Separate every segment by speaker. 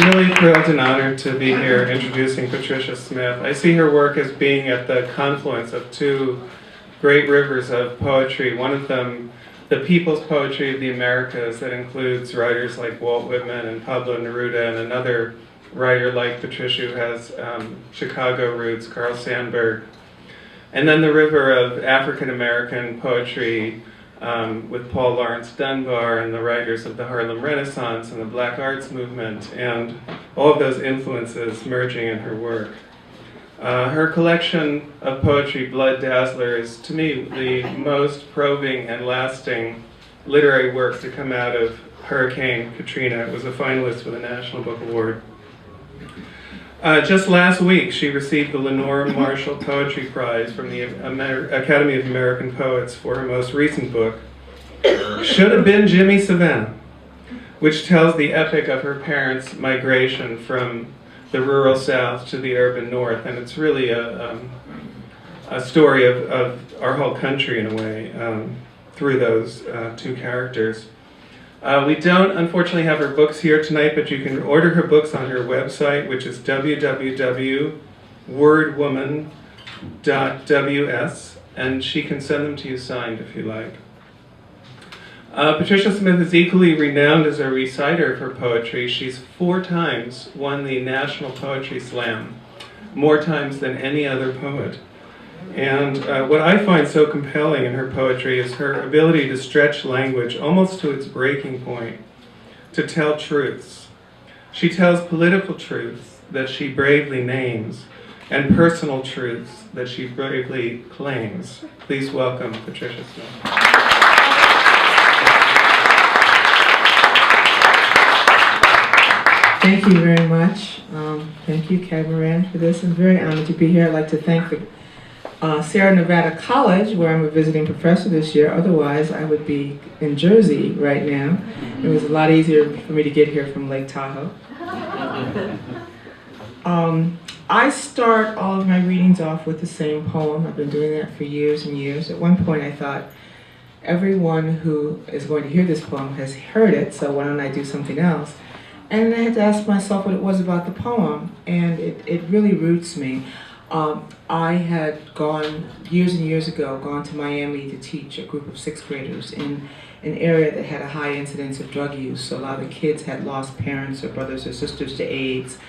Speaker 1: I'm really thrilled and honored to be here introducing Patricia Smith. I see her work as being at the confluence of two great rivers of poetry. One of them, the people's poetry of the Americas, that includes writers like Walt Whitman and Pablo Neruda, and another writer like Patricia who has Chicago roots, Carl Sandburg. And then the river of African American poetry with Paul Laurence Dunbar and the writers of the Harlem Renaissance and the Black Arts Movement, and all of those influences merging in her work. Her collection of poetry, Blood Dazzler, is to me the most probing and lasting literary work to come out of Hurricane Katrina. It was a finalist for the National Book Award. Just last week, she received the Lenore Marshall Poetry Prize from the Academy of American Poets for her most recent book, Should Have Been Jimmy Savannah, which tells the epic of her parents' migration from the rural South to the urban North. And it's really a story of our whole country, in a way, through those two characters. We don't, unfortunately, have her books here tonight, but you can order her books on her website, which is www.wordwoman.ws, and she can send them to you signed if you like. Patricia Smith is equally renowned as a reciter of her poetry. She's 4 times won the National Poetry Slam, more times than any other poet. And what I find so compelling in her poetry is her ability to stretch language almost to its breaking point, to tell truths. She tells political truths that she bravely names, and personal truths that she bravely claims. Please welcome Patricia Smith.
Speaker 2: Thank you very much. Thank you, Catamaran, for this. I'm very honored to be here. I'd like to thank the Sierra Nevada College, where I'm a visiting professor this year. Otherwise, I would be in Jersey right now. It was a lot easier for me to get here from Lake Tahoe. I start all of my readings off with the same poem. I've been doing that for years and years. At one point, I thought, everyone who is going to hear this poem has heard it, so why don't I do something else? And I had to ask myself what it was about the poem, and it really roots me. I had years and years ago, gone to Miami to teach a group of 6th graders in an area that had a high incidence of drug use. So a lot of the kids had lost parents or brothers or sisters to AIDS.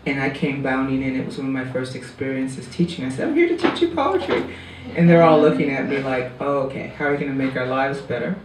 Speaker 2: And I came bounding in. It was one of my first experiences teaching. I said, I'm here to teach you poetry. And they're all looking at me like, oh, okay, how are we going to make our lives better?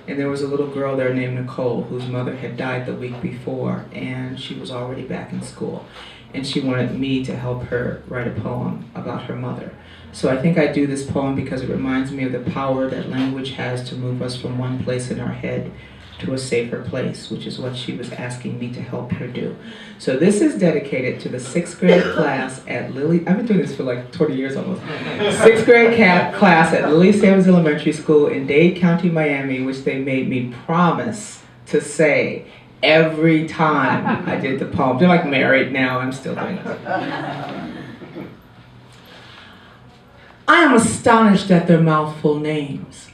Speaker 2: And there was a little girl there named Nicole whose mother had died the week before, and she was already back in school. And she wanted me to help her write a poem about her mother. So I think I do this poem because it reminds me of the power that language has to move us from one place in our head to a safer place, which is what she was asking me to help her do. So this is dedicated to the 6th grade class at Lily. I've been doing this for like 20 years almost. 6th grade class at Lily Sam's Elementary School in Dade County, Miami, which they made me promise to say every time I did the poem. They're like married now, I'm still doing it. I am astonished at their mouthful names.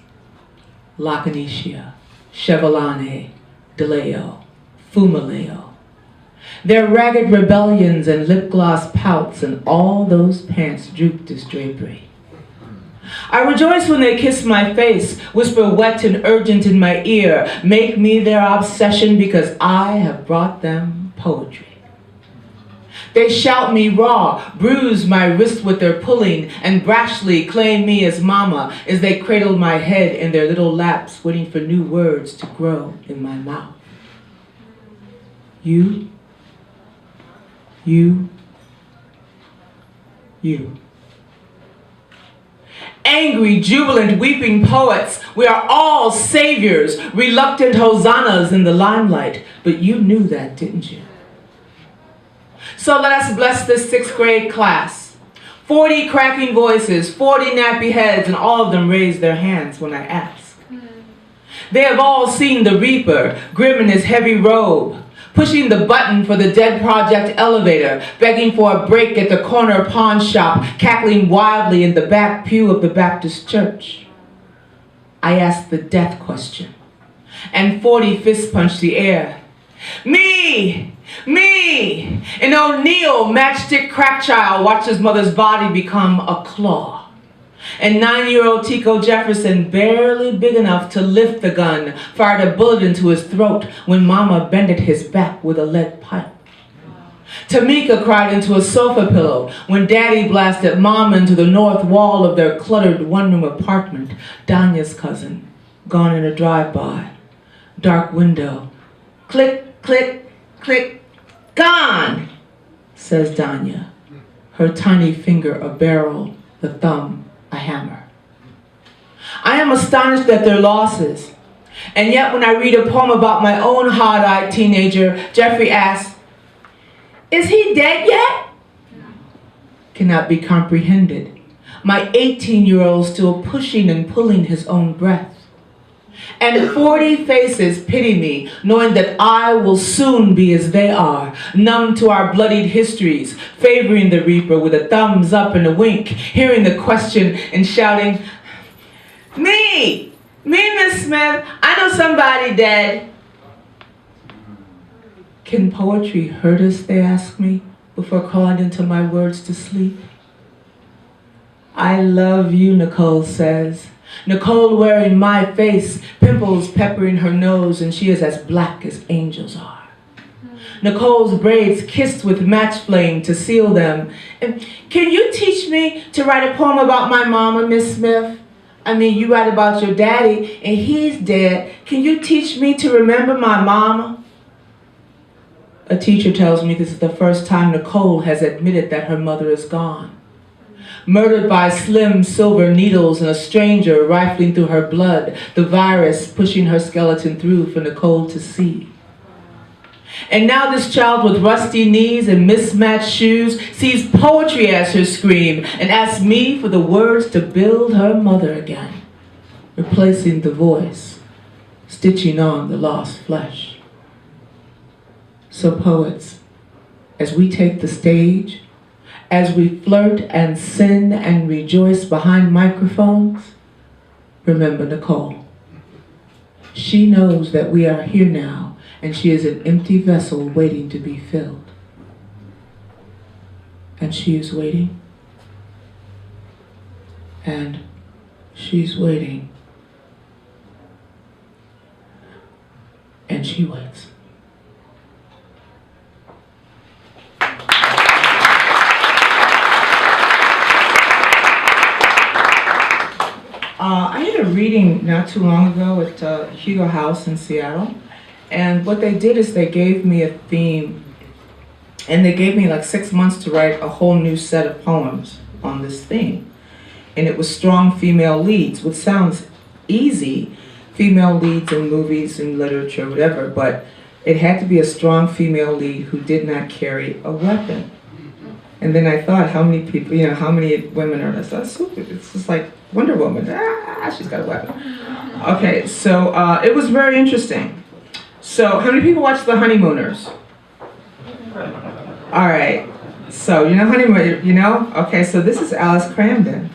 Speaker 2: Lacanicia, Chevalane, DeLeo, Fumaleo. Their ragged rebellions and lip gloss pouts and all those pants drooped as drapery. I rejoice when they kiss my face, whisper wet and urgent in my ear, make me their obsession because I have brought them poetry. They shout me raw, bruise my wrist with their pulling, and brashly claim me as mama as they cradle my head in their little laps, waiting for new words to grow in my mouth. You. Angry, jubilant, weeping poets, we are all saviors, reluctant hosannas in the limelight. But you knew that, didn't you? So let us bless this 6th grade class. 40 cracking voices, 40 nappy heads, and all of them raise their hands when I ask. They have all seen the Reaper, grim in his heavy robe, pushing the button for the Dead Project elevator, begging for a break at the corner pawn shop, cackling wildly in the back pew of the Baptist church. I ask the death question, and 40 fist punch the air. Me! Me! An O'Neill matchstick crack child watched his mother's body become a claw. And 9-year-old Tico Jefferson, barely big enough to lift the gun, fired a bullet into his throat when Mama bended his back with a lead pipe. Tamika cried into a sofa pillow when Daddy blasted Mama into the north wall of their cluttered one-room apartment. Danya's cousin, gone in a drive-by. Dark window. Click, click, click. Gone, says Danya. Her tiny finger a barrel, the thumb a hammer. I am astonished at their losses. And yet when I read a poem about my own hard-eyed teenager, Jeffrey asks, "Is he dead yet?" Cannot be comprehended. My 18-year-old still pushing and pulling his own breath. And 40 faces pity me, knowing that I will soon be as they are, numb to our bloodied histories, favoring the reaper with a thumbs up and a wink, hearing the question and shouting, Me, Miss Smith, I know somebody dead." Can poetry hurt us, they ask me, before crawling into my words to sleep. I love you, Nicole says. Nicole wearing my face, pimples peppering her nose, and she is as black as angels are. Nicole's braids kissed with match flame to seal them. And can you teach me to write a poem about my mama, Miss Smith? I mean, you write about your daddy, and he's dead. Can you teach me to remember my mama? A teacher tells me this is the first time Nicole has admitted that her mother is gone. Murdered by slim silver needles and a stranger rifling through her blood, the virus pushing her skeleton through for Nicole to see. And now this child with rusty knees and mismatched shoes sees poetry as her scream and asks me for the words to build her mother again, replacing the voice, stitching on the lost flesh. So poets, as we take the stage, as we flirt and sin and rejoice behind microphones, remember Nicole. She knows that we are here now, and she is an empty vessel waiting to be filled. And she is waiting. And she's waiting. And she waits. I did a reading not too long ago at Hugo House in Seattle, and what they did is they gave me a theme, and they gave me like 6 months to write a whole new set of poems on this theme. And it was strong female leads, which sounds easy, female leads in movies and literature, whatever, but it had to be a strong female lead who did not carry a weapon. And then I thought, how many people, how many women are this? That's stupid. It's just like Wonder Woman. She's got a weapon. Okay, so it was very interesting. So how many people watch The Honeymooners? All right. So Honeymooners, Okay, so this is Alice Cramden,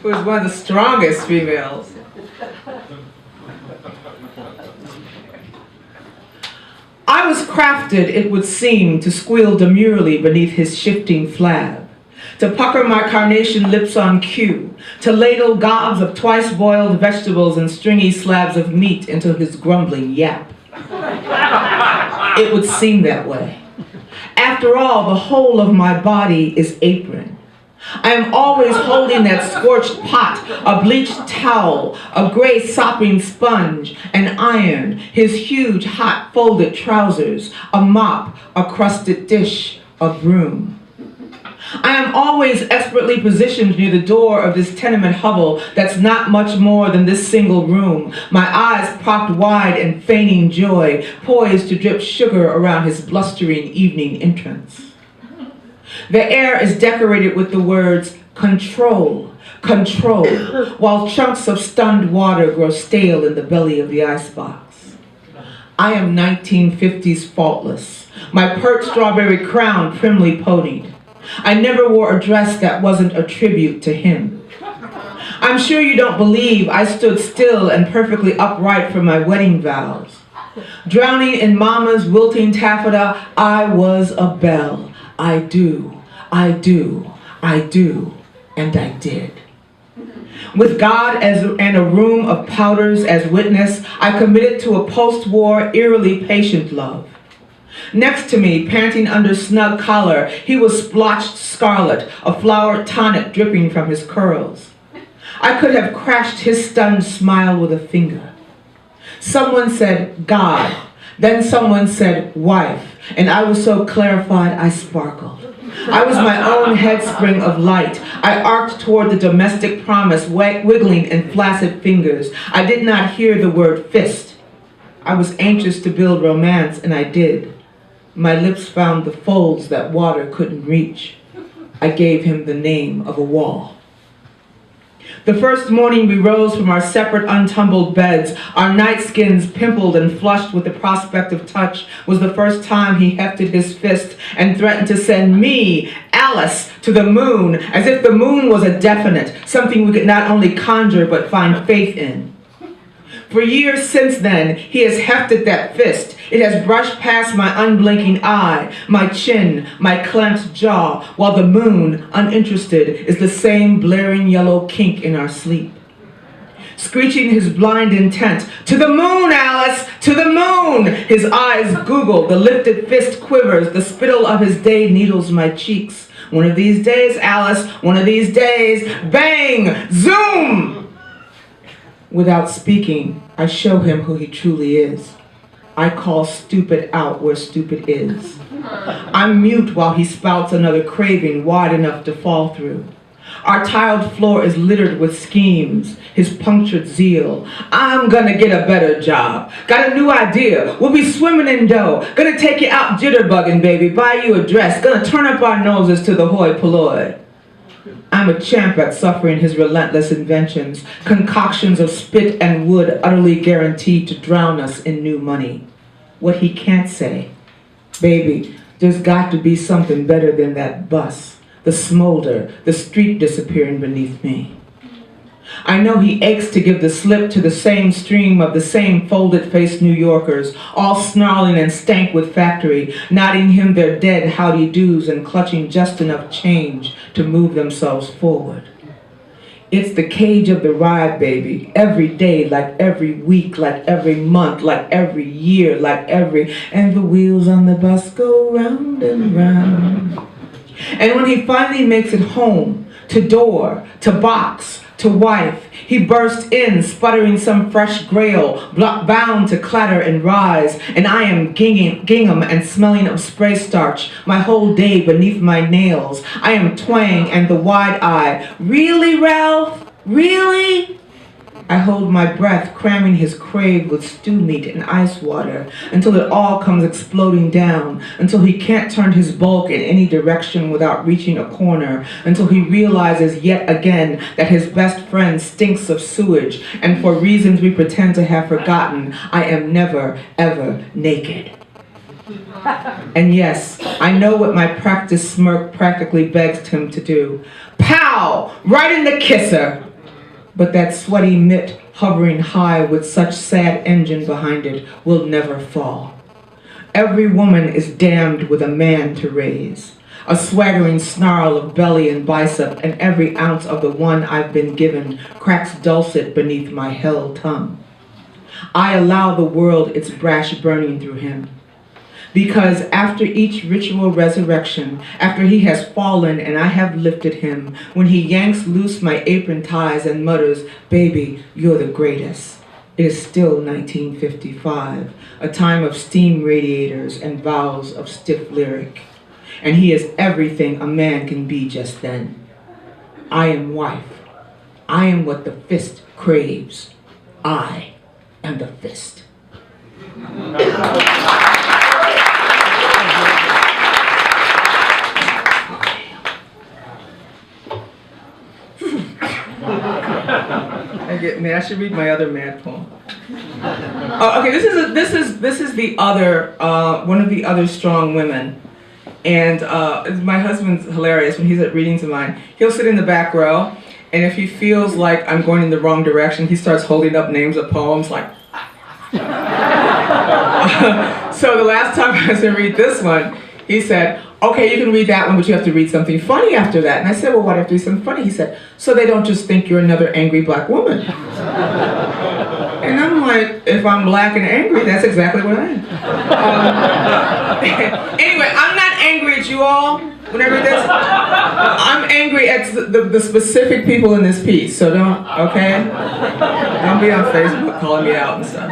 Speaker 2: who is one of the strongest females. I was crafted, it would seem, to squeal demurely beneath his shifting flab, to pucker my carnation lips on cue, to ladle gobs of twice-boiled vegetables and stringy slabs of meat into his grumbling yap. It would seem that way. After all, the whole of my body is apron. I am always holding that scorched pot, a bleached towel, a gray sopping sponge, an iron, his huge hot folded trousers, a mop, a crusted dish, a broom. I am always expertly positioned near the door of this tenement hovel that's not much more than this single room, my eyes propped wide and feigning joy, poised to drip sugar around his blustering evening entrance. The air is decorated with the words, control, control, while chunks of stunned water grow stale in the belly of the icebox. I am 1950s faultless, my pert strawberry crown primly ponied. I never wore a dress that wasn't a tribute to him. I'm sure you don't believe I stood still and perfectly upright for my wedding vows. Drowning in mama's wilting taffeta, I was a belle. I do, I do, I do, and I did. With God and a room of powders as witness, I committed to a post-war, eerily patient love. Next to me, panting under snug collar, he was splotched scarlet, a flowered tonic dripping from his curls. I could have crashed his stunned smile with a finger. Someone said, God. Then someone said, wife. And I was so clarified, I sparkled. I was my own headspring of light. I arced toward the domestic promise, wiggling in flaccid fingers. I did not hear the word fist. I was anxious to build romance, and I did. My lips found the folds that water couldn't reach. I gave him the name of a wall. The first morning we rose from our separate untumbled beds, our night skins pimpled and flushed with the prospect of touch, was the first time he hefted his fist and threatened to send me, Alice, to the moon, as if the moon was a definite, something we could not only conjure but find faith in. For years since then, he has hefted that fist. It has brushed past my unblinking eye, my chin, my clenched jaw, while the moon, uninterested, is the same blaring yellow kink in our sleep. Screeching his blind intent, to the moon, Alice, to the moon! His eyes google, the lifted fist quivers, the spittle of his day needles my cheeks. One of these days, Alice, one of these days, bang, zoom! Without speaking, I show him who he truly is. I call stupid out where stupid is. I'm mute while he spouts another craving wide enough to fall through. Our tiled floor is littered with schemes, his punctured zeal. I'm gonna get a better job. Got a new idea. We'll be swimming in dough. Gonna take you out jitterbugging, baby. Buy you a dress. Gonna turn up our noses to the hoi polloi. I'm a champ at suffering his relentless inventions, concoctions of spit and wood utterly guaranteed to drown us in new money. What he can't say, baby, there's got to be something better than that bus, the smolder, the street disappearing beneath me. I know he aches to give the slip to the same stream of the same folded-faced New Yorkers, all snarling and stank with factory, nodding him their dead howdy-doos and clutching just enough change to move themselves forward. It's the cage of the ride, baby, every day, like every week, like every month, like every year, like and the wheels on the bus go round and round. And when he finally makes it home, to door, to box, to wife, he bursts in, sputtering some fresh grail, bound to clatter and rise, and I am gingham and smelling of spray starch, my whole day beneath my nails. I am twang and the wide eye. Really, Ralph? Really? I hold my breath, cramming his crave with stew meat and ice water, until it all comes exploding down, until he can't turn his bulk in any direction without reaching a corner, until he realizes yet again that his best friend stinks of sewage, and for reasons we pretend to have forgotten, I am never, ever naked. And yes, I know what my practiced smirk practically begs him to do. Pow! Right in the kisser! But that sweaty mitt hovering high with such sad engine behind it will never fall. Every woman is damned with a man to raise, a swaggering snarl of belly and bicep, and every ounce of the one I've been given cracks dulcet beneath my hell tongue. I allow the world its brash burning through him. Because after each ritual resurrection, after he has fallen and I have lifted him, when he yanks loose my apron ties and mutters, baby, you're the greatest, it is still 1955, a time of steam radiators and vows of stiff lyric. And he is everything a man can be just then. I am wife. I am what the fist craves. I am the fist. I get mad. I should read my other mad poem. Okay, this is the other one of the other strong women, and my husband's hilarious. When he's at readings of mine, he'll sit in the back row, and if he feels like I'm going in the wrong direction, he starts holding up names of poems like. So the last time I was going to read this one, he said, okay, you can read that one, but you have to read something funny after that. And I said, well, why do I have to do something funny? He said, so they don't just think you're another angry black woman. And I'm like, if I'm black and angry, that's exactly what I am. Anyway, I'm not angry at you all when I read this. I'm angry at the specific people in this piece, so don't, okay? Don't be on Facebook calling me out and stuff.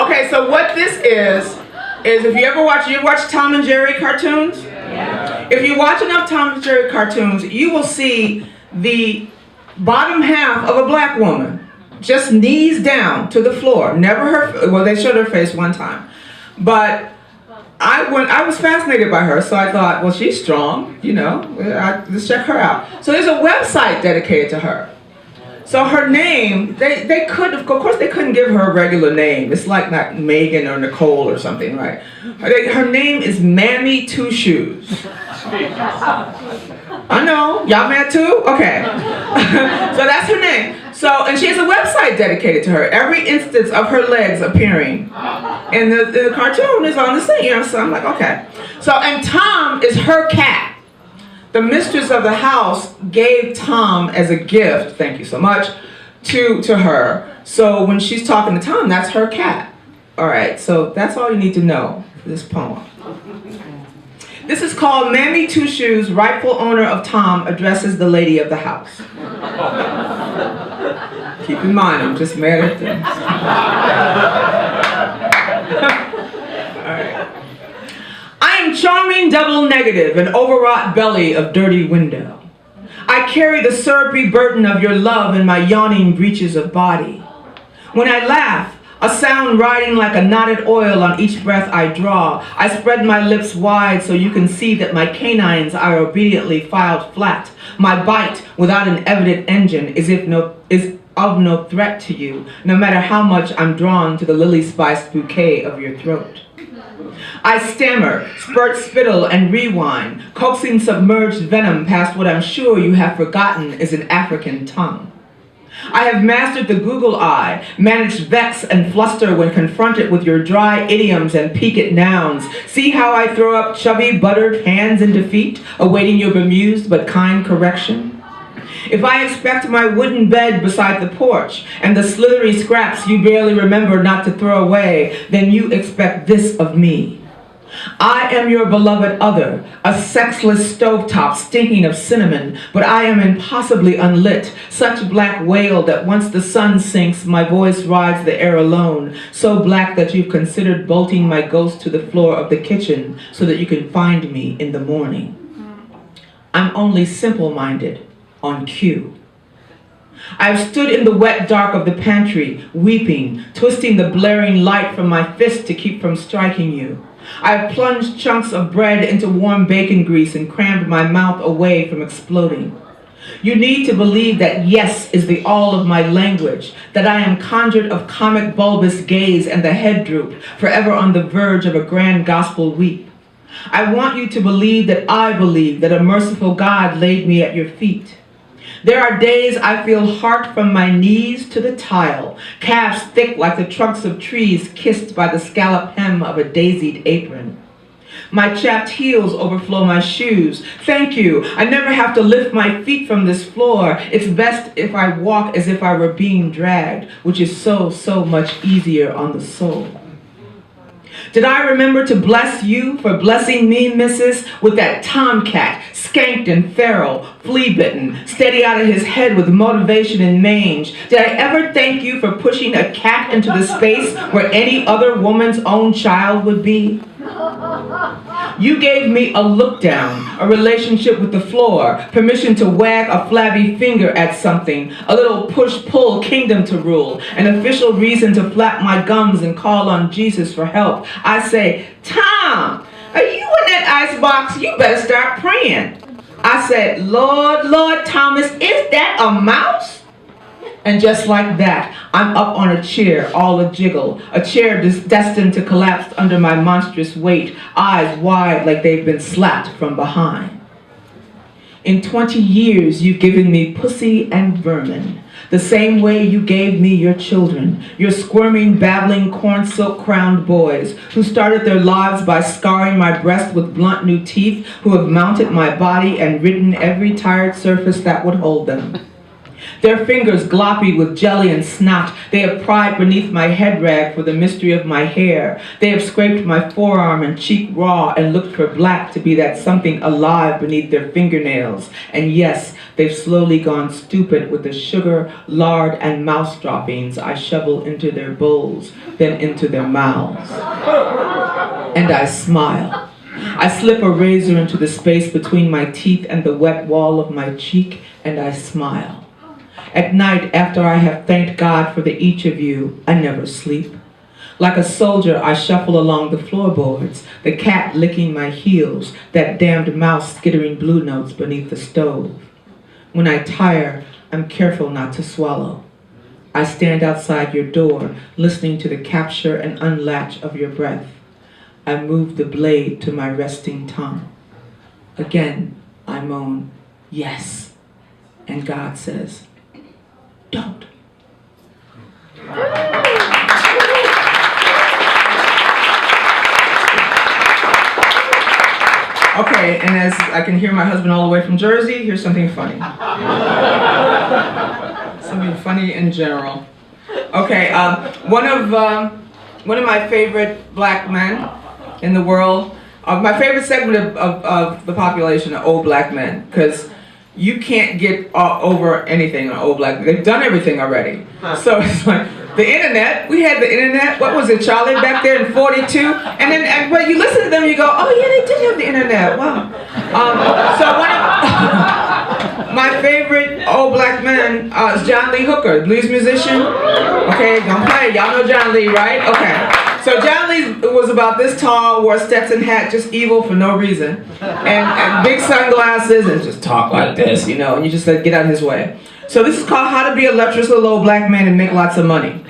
Speaker 2: Okay, so what this is if you watch Tom and Jerry cartoons? Yeah. If you watch enough Tom and Jerry cartoons, you will see the bottom half of a black woman just knees down to the floor. Never her, well, they showed her face one time. But I was fascinated by her, so I thought, well, she's strong, you know, let's check her out. So there's a website dedicated to her. So her name, they could, of course they couldn't give her a regular name. It's like not Megan or Nicole or something, right? Her name is Mammy Two Shoes. I know, y'all mad too? Okay. So that's her name. So, and she has a website dedicated to her. Every instance of her legs appearing in the cartoon is on the scene, you know, so I'm like, okay. So, and Tom is her cat. The mistress of the house gave Tom as a gift, thank you so much, to her. So when she's talking to Tom, that's her cat. All right, so that's all you need to know for this poem. This is called Mammy Two Shoes, rightful owner of Tom, addresses the lady of the house. Keep in mind, I'm just mad at them. All right. I am charming double negative, an overwrought belly of dirty window. I carry the syrupy burden of your love in my yawning breaches of body. When I laugh, a sound riding like a knotted oil on each breath I draw, I spread my lips wide so you can see that my canines are obediently filed flat. My bite, without an evident engine, is of no threat to you, no matter how much I'm drawn to the lily-spiced bouquet of your throat. I stammer, spurt spittle, and rewind, coaxing submerged venom past what I'm sure you have forgotten is an African tongue. I have mastered the Google eye, managed vex and fluster when confronted with your dry idioms and piquant nouns. See how I throw up chubby, buttered hands in defeat, awaiting your bemused but kind correction? If I expect my wooden bed beside the porch and the slithery scraps you barely remember not to throw away, then you expect this of me. I am your beloved other, a sexless stovetop stinking of cinnamon, but I am impossibly unlit, such black whale that once the sun sinks, my voice rides the air alone, so black that you've considered bolting my ghost to the floor of the kitchen so that you can find me in the morning. I'm only simple-minded, on cue. I've stood in the wet dark of the pantry, weeping, twisting the blaring light from my fist to keep from striking you. I've plunged chunks of bread into warm bacon grease and crammed my mouth away from exploding. You need to believe that yes is the all of my language, that I am conjured of comic bulbous gaze and the head droop, forever on the verge of a grand gospel weep. I want you to believe that I believe that a merciful God laid me at your feet. There are days I feel heart from my knees to the tile, calves thick like the trunks of trees kissed by the scallop hem of a daisied apron. My chapped heels overflow my shoes. Thank you. I never have to lift my feet from this floor. It's best if I walk as if I were being dragged, which is so much easier on the soul. Did I remember to bless you for blessing me, missus, with that tomcat, skanked and feral, flea-bitten, steady out of his head with motivation and mange? Did I ever thank you for pushing a cat into the space where any other woman's own child would be? You gave me a look down, a relationship with the floor, permission to wag a flabby finger at something, a little push-pull kingdom to rule, an official reason to flap my gums and call on Jesus for help. I say, Tom, are you in that icebox? You better start praying. I said, Lord Thomas, is that a mouse? And just like that, I'm up on a chair, all a jiggle, a chair destined to collapse under my monstrous weight, eyes wide like they've been slapped from behind. In 20 years, you've given me pussy and vermin, the same way you gave me your children, your squirming, babbling, corn silk-crowned boys, who started their lives by scarring my breast with blunt new teeth, who have mounted my body and ridden every tired surface that would hold them. Their fingers gloppied with jelly and snot, they have pried beneath my head rag for the mystery of my hair. They have scraped my forearm and cheek raw and looked for black to be that something alive beneath their fingernails. And yes, they've slowly gone stupid with the sugar, lard, and mouse droppings I shovel into their bowls, then into their mouths. And I smile. I slip a razor into the space between my teeth and the wet wall of my cheek, and I smile. At night, after I have thanked God for the each of you, I never sleep. Like a soldier, I shuffle along the floorboards, the cat licking my heels, that damned mouse skittering blue notes beneath the stove. When I tire, I'm careful not to swallow. I stand outside your door, listening to the capture and unlatch of your breath. I move the blade to my resting tongue. Again, I moan, yes. And God says, don't. Okay, and as I can hear my husband all the way from Jersey, here's something funny. Something funny in general. Okay, one of my favorite black men in the world, my favorite segment of the population are old black men, because you can't get over anything on old black men. They've done everything already. So it's like, the internet, we had the internet, what was it, Charlie, back there in 42? And then when you listen to them, you go, oh yeah, they did have the internet, wow. So one of my favorite old black men is John Lee Hooker, blues musician. Okay, don't play, y'all know John Lee, right? Okay. So John Lee was about this tall, wore a Stetson hat, just evil for no reason, and big sunglasses, and just talk like this, you know, and you just like, get out of his way. So this is called How to Be a Lecherous Little Old Black Man and Make Lots of Money.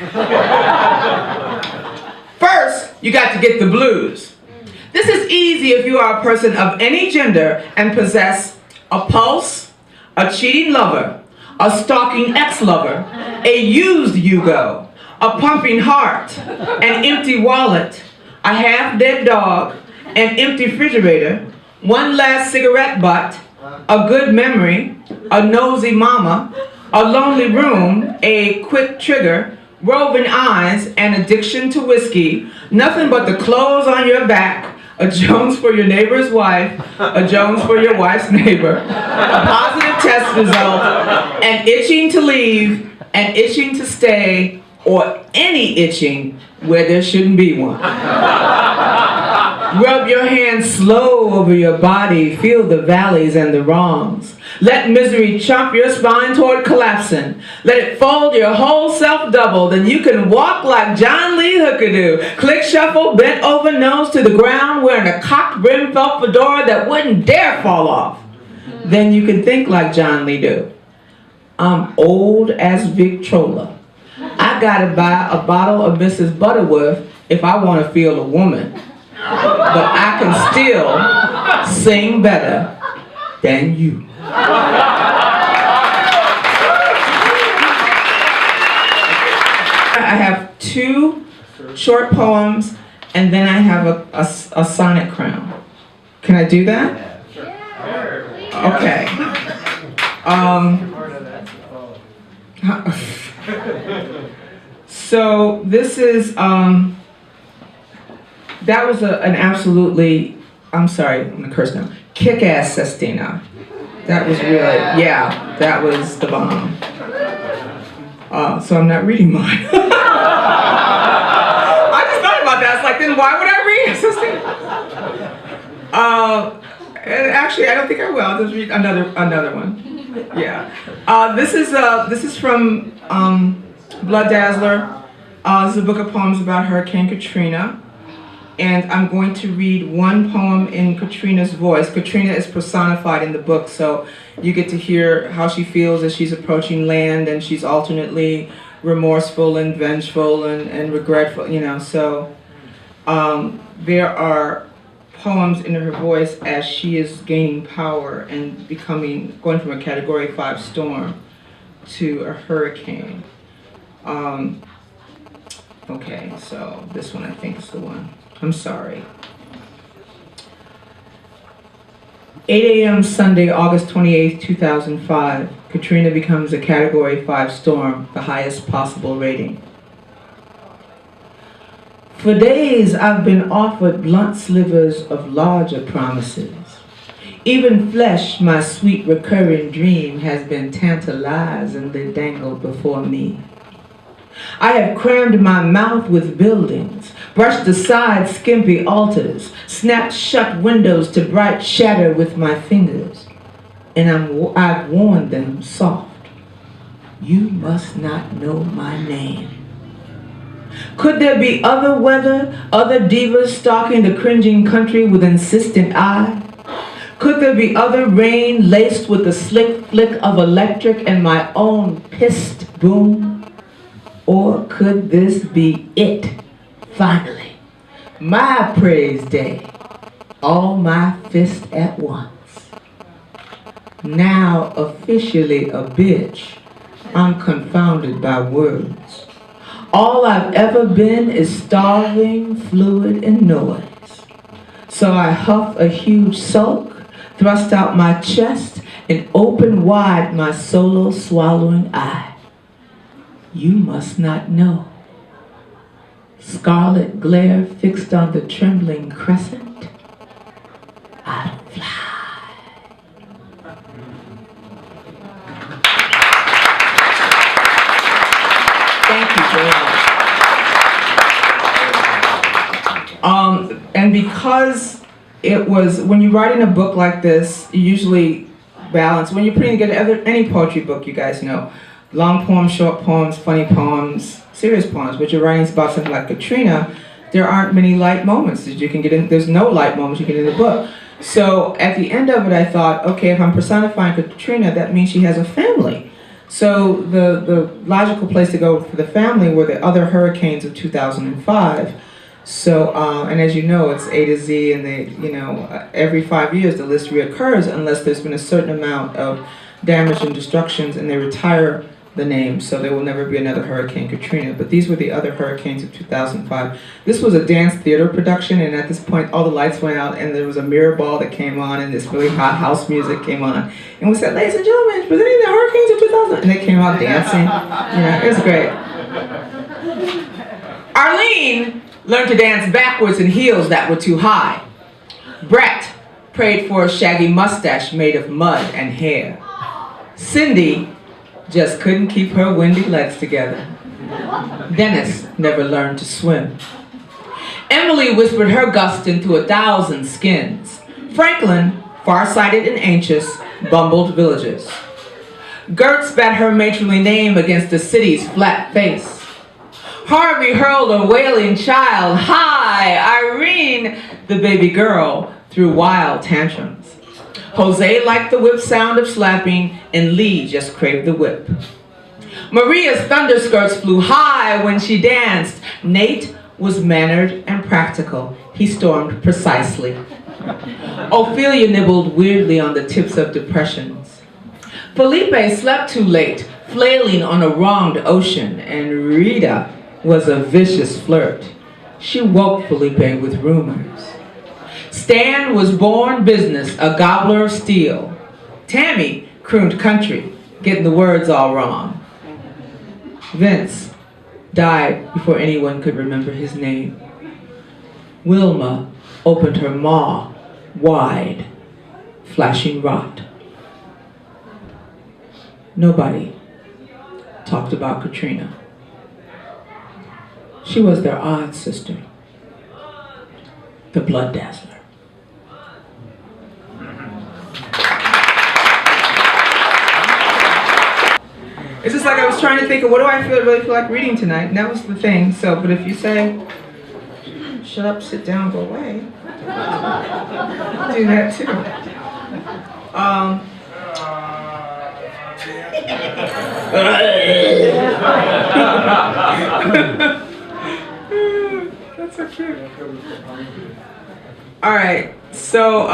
Speaker 2: First, you got to get the blues. This is easy if you are a person of any gender and possess a pulse, a cheating lover, a stalking ex-lover, a used Yugo, a pumping heart, an empty wallet, a half-dead dog, an empty refrigerator, one last cigarette butt, a good memory, a nosy mama, a lonely room, a quick trigger, roving eyes, an addiction to whiskey, nothing but the clothes on your back, a Jones for your neighbor's wife, a Jones for your wife's neighbor, a positive test result, an itching to leave, an itching to stay, or any itching where there shouldn't be one. Rub your hands slow over your body, feel the valleys and the wrongs. Let misery chomp your spine toward collapsing. Let it fold your whole self double, then you can walk like John Lee Hooker do. Click shuffle, bent over nose to the ground, wearing a cocked brim felt fedora that wouldn't dare fall off. Then you can think like John Lee do. I'm old as Victrola. I gotta buy a bottle of Mrs. Butterworth if I want to feel a woman. But I can still sing better than you. I have 2 short poems, and then I have a sonnet crown. Can I do that? Okay. So this is, that was an absolutely, I'm sorry, I'm gonna curse now, kick-ass sestina. That was really, yeah, that was the bomb. So I'm not reading mine. I just thought about that. I was like, then why would I read sestina? And actually, I don't think I will. I'll just read another one. Yeah. This is from Blood Dazzler. This is a book of poems about Hurricane Katrina. And I'm going to read one poem in Katrina's voice. Katrina is personified in the book, so you get to hear how she feels as she's approaching land, and she's alternately remorseful and vengeful and regretful, you know. So there are poems into her voice as she is gaining power and going from a Category 5 storm to a hurricane. Okay, so this one I think is the one. I'm sorry. 8 a.m. Sunday, August 28, 2005. Katrina becomes a Category 5 storm, the highest possible rating. For days I've been offered blunt slivers of larger promises. Even flesh, my sweet recurring dream, has been tantalizingly dangled before me. I have crammed my mouth with buildings, brushed aside skimpy altars, snapped shut windows to bright shatter with my fingers, and I've warned them soft. You must not know my name. Could there be other weather, other divas stalking the cringing country with insistent eye? Could there be other rain laced with the slick flick of electric and my own pissed boom? Or could this be it, finally? My praise day, all my fist at once. Now officially a bitch, I'm confounded by words. All I've ever been is starving, fluid, and noise. So I huff a huge sulk, thrust out my chest, and open wide my solo swallowing eye. You must not know. Scarlet glare fixed on the trembling crescent. I fly. Thank you very much. And because it was, when you're writing a book like this, you usually balance, when you're putting together any poetry book, you guys know, long poems, short poems, funny poems, serious poems, but you're writing about something like Katrina, there aren't many light moments that you can get in, there's no light moments you can get in the book. So at the end of it, I thought, okay, if I'm personifying Katrina, that means she has a family. So the logical place to go for the family were the other hurricanes of 2005. So, and as you know, it's A to Z, and they, every 5 years the list reoccurs unless there's been a certain amount of damage and destructions, and they retire the name, so there will never be another Hurricane Katrina. But these were the other hurricanes of 2005. This was a dance theater production, and at this point all the lights went out and there was a mirror ball that came on and this really hot house music came on. And we said, ladies and gentlemen, presenting the Hurricanes of 2000. And they came out dancing. It was great. Arlene learned to dance backwards in heels that were too high. Brett prayed for a shaggy mustache made of mud and hair. Cindy just couldn't keep her windy legs together. Dennis never learned to swim. Emily whispered her gust into 1,000 skins. Franklin, farsighted and anxious, bumbled villagers. Gert spat her matronly name against the city's flat face. Harvey hurled a wailing child, hi, Irene, the baby girl, through wild tantrums. Jose liked the whip sound of slapping, and Lee just craved the whip. Maria's thunderskirts flew high when she danced. Nate was mannered and practical. He stormed precisely. Ophelia nibbled weirdly on the tips of depressions. Felipe slept too late, flailing on a wronged ocean, and Rita was a vicious flirt. She woke Felipe with rumors. Stan was born business, a gobbler of steel. Tammy crooned country, getting the words all wrong. Vince died before anyone could remember his name. Wilma opened her maw wide, flashing rot. Nobody talked about Katrina. She was their odd sister, the blood dazzler. It's just like I was trying to think of what do I really feel like reading tonight, and that was the thing. So, but if you say, shut up, sit down, go away, do that too. That's so cute. All right. So,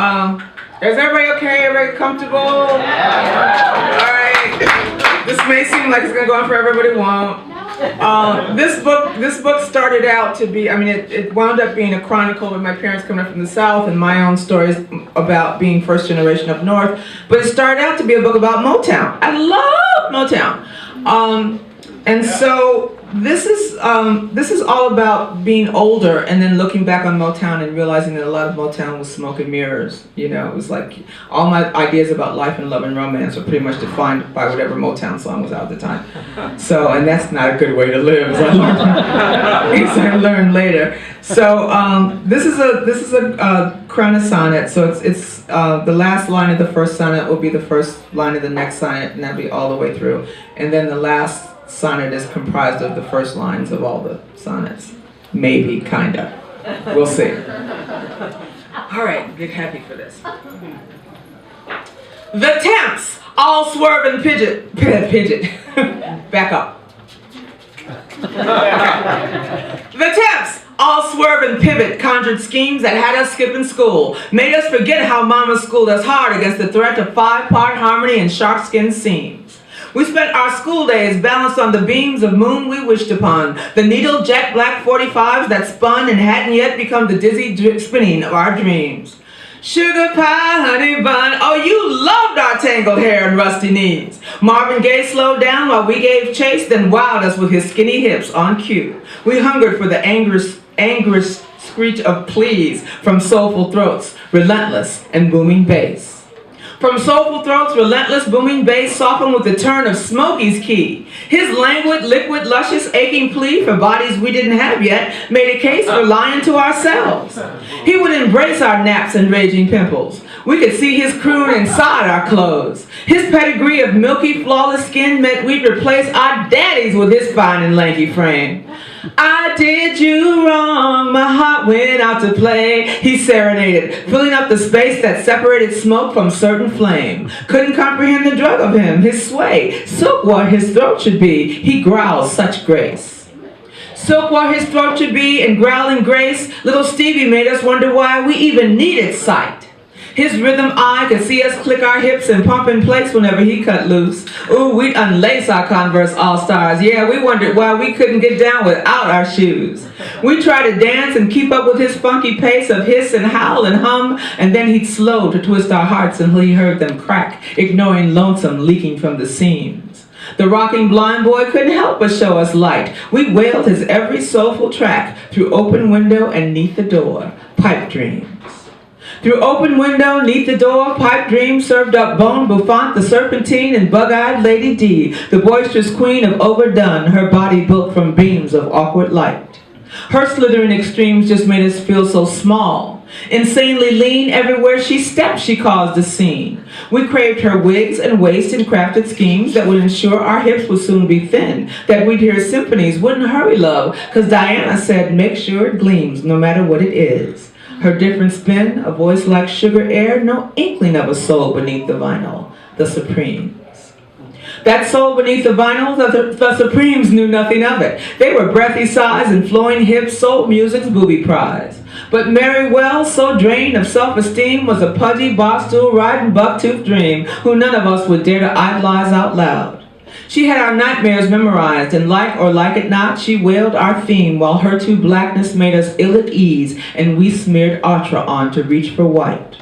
Speaker 2: is everybody okay? Everybody comfortable? All right. This may seem like it's gonna go on forever, but it won't. This book started out to be, I mean, it wound up being a chronicle of my parents coming up from the South and my own stories about being first generation up north. But it started out to be a book about Motown. I love Motown. And so this is all about being older and then looking back on Motown and realizing that a lot of Motown was smoke and mirrors. You know, it was like all my ideas about life and love and romance were pretty much defined by whatever Motown song was out at the time. So, and that's not a good way to live, as I learned later. So this is a crown of sonnet. So it's the last line of the first sonnet will be the first line of the next sonnet, and that'll be all the way through. And then the last sonnet is comprised of the first lines of all the sonnets. Maybe, kinda. We'll see. All right, get happy for this. The temps all swerve and pidget. Back up. The temps all swerve and pivot, conjured schemes that had us skipping school, made us forget how mama schooled us hard against the threat of 5-part harmony and shark-skin seams. We spent our school days balanced on the beams of moon we wished upon, the needle jet black 45s that spun and hadn't yet become the dizzy spinning of our dreams. Sugar pie, honey bun, oh you loved our tangled hair and rusty knees. Marvin Gaye slowed down while we gave chase, then wowed us with his skinny hips on cue. We hungered for the angerous screech of pleas from soulful throats, relentless and booming bass. From soulful throats, relentless booming bass softened with the turn of Smokey's key. His languid, liquid, luscious, aching plea for bodies we didn't have yet made a case for lying to ourselves. He would embrace our naps and raging pimples. We could see his croon inside our clothes. His pedigree of milky, flawless skin meant we'd replace our daddies with his fine and lanky frame. I did you wrong, my heart went out to play, he serenaded, filling up the space that separated smoke from certain flame. Couldn't comprehend the drug of him, his sway, silk what his throat should be, he growled such grace. Silk what his throat should be, and growling grace, little Stevie made us wonder why we even needed sight. His rhythm eye could see us click our hips and pump in place whenever he cut loose. Ooh, we'd unlace our Converse All-Stars. Yeah, we wondered why we couldn't get down without our shoes. We tried to dance and keep up with his funky pace of hiss and howl and hum, and then he'd slow to twist our hearts until he heard them crack, ignoring lonesome leaking from the seams. The rocking blind boy couldn't help but show us light. We wailed his every soulful track through open window and neath the door, pipe dreams. Through open window, neath the door, pipe dreams served up Bone Buffant, the Serpentine, and bug-eyed Lady D, the boisterous queen of overdone, her body built from beams of awkward light. Her slithering extremes just made us feel so small. Insanely lean, everywhere she stepped, she caused a scene. We craved her wigs and waist and crafted schemes that would ensure our hips would soon be thin, that we'd hear symphonies, wouldn't hurry, love, 'cause Diana said, make sure it gleams, no matter what it is. Her different spin, a voice like sugar air, no inkling of a soul beneath the vinyl, the Supremes. That soul beneath the vinyl, the Supremes knew nothing of it. They were breathy sighs and flowing hips, soul music's booby prize. But Mary Wells, so drained of self-esteem, was a pudgy, bar-stool-riding, buck-toothed dream who none of us would dare to idolize out loud. She had our nightmares memorized, and like or like it not, she wailed our theme while her too blackness made us ill at ease, and we smeared Atra on to reach for white.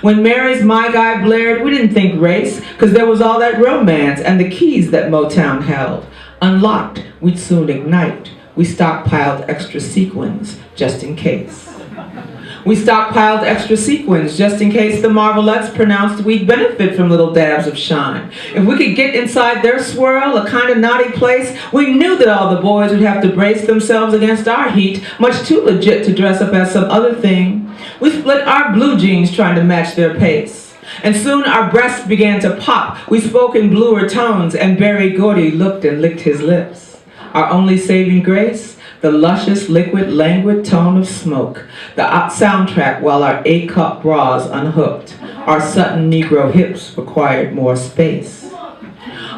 Speaker 2: When Mary's My Guy blared, we didn't think race, 'cause there was all that romance and the keys that Motown held. Unlocked, we'd soon ignite. We stockpiled extra sequins, just in case. We stockpiled extra sequins just in case the Marvelettes pronounced we'd benefit from little dabs of shine. If we could get inside their swirl, a kind of naughty place, we knew that all the boys would have to brace themselves against our heat, much too legit to dress up as some other thing. We split our blue jeans trying to match their pace. And soon our breasts began to pop. We spoke in bluer tones, and Berry Gordy looked and licked his lips. Our only saving grace? The luscious, liquid, languid tone of smoke, the soundtrack while our A-cup bras unhooked. Our Sutton Negro hips required more space.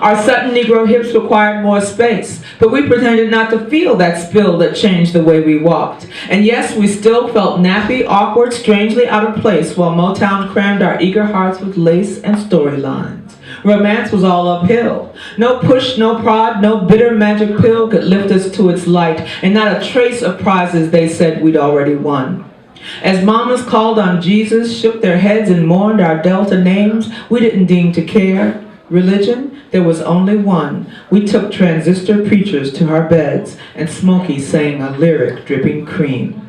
Speaker 2: Our sudden Negro hips required more space, but we pretended not to feel that spill that changed the way we walked. And yes, we still felt nappy, awkward, strangely out of place, while Motown crammed our eager hearts with lace and storylines. Romance was all uphill. No push, no prod, no bitter magic pill could lift us to its light, and not a trace of prizes they said we'd already won. As mamas called on Jesus, shook their heads and mourned our Delta names, we didn't deem to care. Religion, there was only one. We took transistor preachers to our beds, and Smokey sang a lyric dripping cream.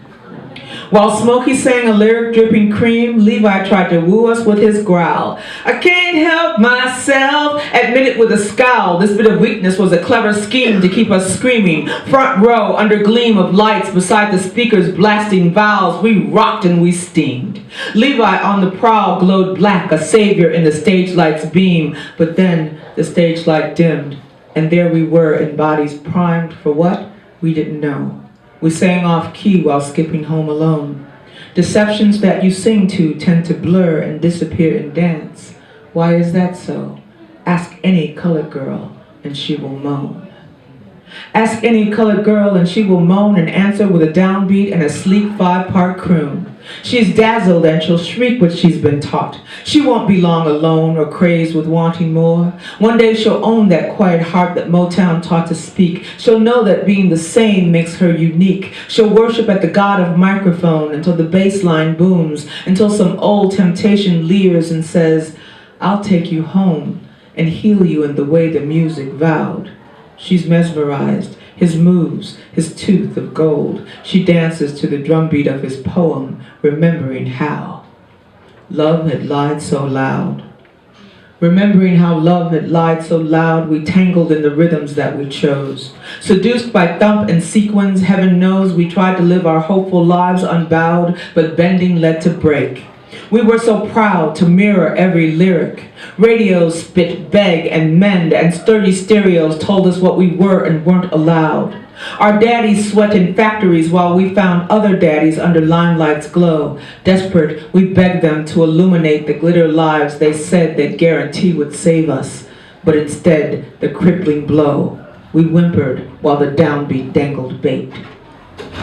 Speaker 2: While Smokey sang a lyric dripping cream, Levi tried to woo us with his growl. I can't help myself, admitted with a scowl. This bit of weakness was a clever scheme to keep us screaming. Front row, under gleam of lights, beside the speakers blasting vowels, we rocked and we steamed. Levi on the prowl glowed black, a savior in the stage light's beam. But then the stage light dimmed, and there we were in bodies primed for what? We didn't know. We sang off key while skipping home alone. Deceptions that you sing to tend to blur and disappear in dance. Why is that so? Ask any colored girl and she will moan. Ask any colored girl and she will moan and answer with a downbeat and a sleek 5-part croon. She's dazzled and she'll shriek what she's been taught. She won't be long alone or crazed with wanting more. One day she'll own that quiet heart that Motown taught to speak. She'll know that being the same makes her unique. She'll worship at the god of microphone until the bass line booms, until some old temptation leers and says, I'll take you home and heal you in the way the music vowed. She's mesmerized, his moves, his tooth of gold. She dances to the drumbeat of his poem, remembering how love had lied so loud. Remembering how love had lied so loud, we tangled in the rhythms that we chose. Seduced by thump and sequins, heaven knows we tried to live our hopeful lives unbowed, but bending led to break. We were so proud to mirror every lyric. Radios spit beg and mend, and sturdy stereos told us what we were and weren't allowed. Our daddies sweat in factories while we found other daddies under limelight's glow. Desperate, we begged them to illuminate the glitter lives they said they'd guarantee would save us. But instead, the crippling blow. We whimpered while the downbeat dangled bait.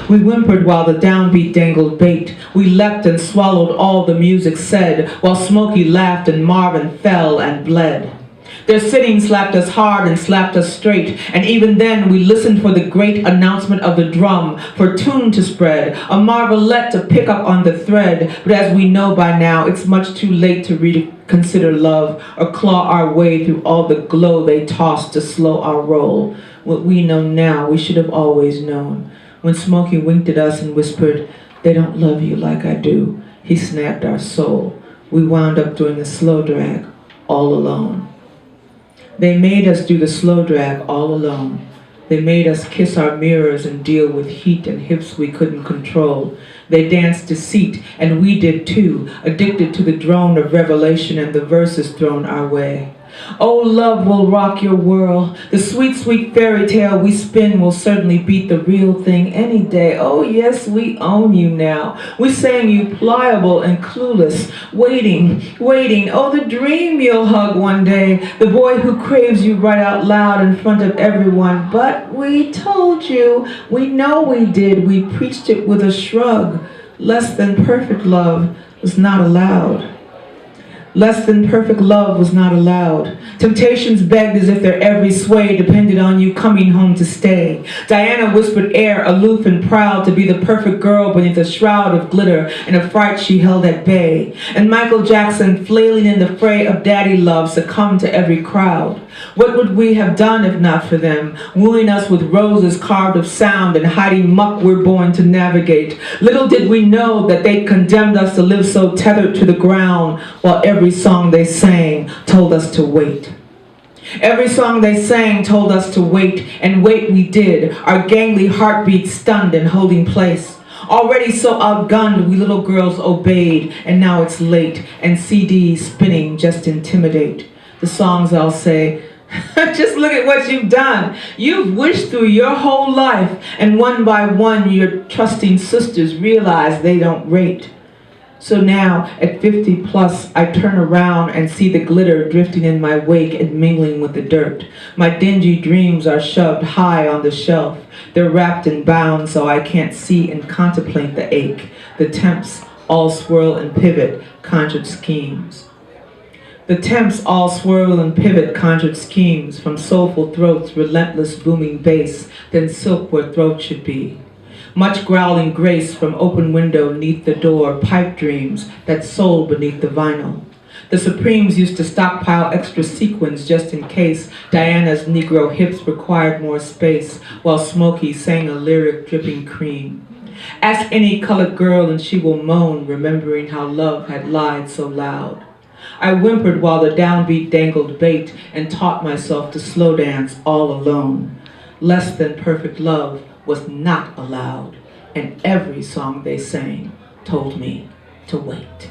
Speaker 2: We whimpered while the downbeat dangled bait. We leapt and swallowed all the music said, while Smokey laughed and Marvin fell and bled. Their sitting slapped us hard and slapped us straight, and even then we listened for the great announcement of the drum, for tune to spread, a marvelette to pick up on the thread. But as we know by now, it's much too late to reconsider love or claw our way through all the glow they tossed to slow our roll. What we know now, we should have always known. When Smokey winked at us and whispered, they don't love you like I do, he snapped our soul. We wound up doing the slow drag all alone. They made us do the slow drag all alone. They made us kiss our mirrors and deal with heat and hips we couldn't control. They danced deceit, and we did too, addicted to the drone of revelation and the verses thrown our way. Oh, love will rock your world. The sweet, sweet fairy tale we spin will certainly beat the real thing any day. Oh, yes, we own you now. We sang you pliable and clueless, waiting, waiting. Oh, the dream you'll hug one day, the boy who craves you right out loud in front of everyone. But we told you, we know we did. We preached it with a shrug. Less than perfect love was not allowed. Less than perfect love was not allowed. Temptations begged as if their every sway depended on you coming home to stay. Diana whispered air, aloof and proud, to be the perfect girl beneath a shroud of glitter and a fright she held at bay. And Michael Jackson, flailing in the fray of daddy love, succumbed to every crowd. What would we have done if not for them, wooing us with roses carved of sound and hiding muck we're born to navigate? Little did we know that they condemned us to live so tethered to the ground, while every song they sang told us to wait. Every song they sang told us to wait, and wait we did, our gangly heartbeats stunned and holding place. Already so outgunned, we little girls obeyed, and now it's late, and CDs spinning just intimidate. The songs I'll say, just look at what you've done. You've wished through your whole life, and one by one your trusting sisters realize they don't rate. So now, at 50 plus, I turn around and see the glitter drifting in my wake and mingling with the dirt. My dingy dreams are shoved high on the shelf. They're wrapped and bound so I can't see and contemplate the ache. The temps all swirl and pivot, conjured schemes. The temps all swirl and pivot, conjured schemes, from soulful throats, relentless booming bass, then silk where throat should be. Much growling grace from open window neath the door, pipe dreams that soul beneath the vinyl. The Supremes used to stockpile extra sequins just in case Diana's Negro hips required more space, while Smokey sang a lyric dripping cream. Ask any colored girl and she will moan, remembering how love had lied so loud. I whimpered while the downbeat dangled bait and taught myself to slow dance all alone. Less than perfect love was not allowed, and every song they sang told me to wait.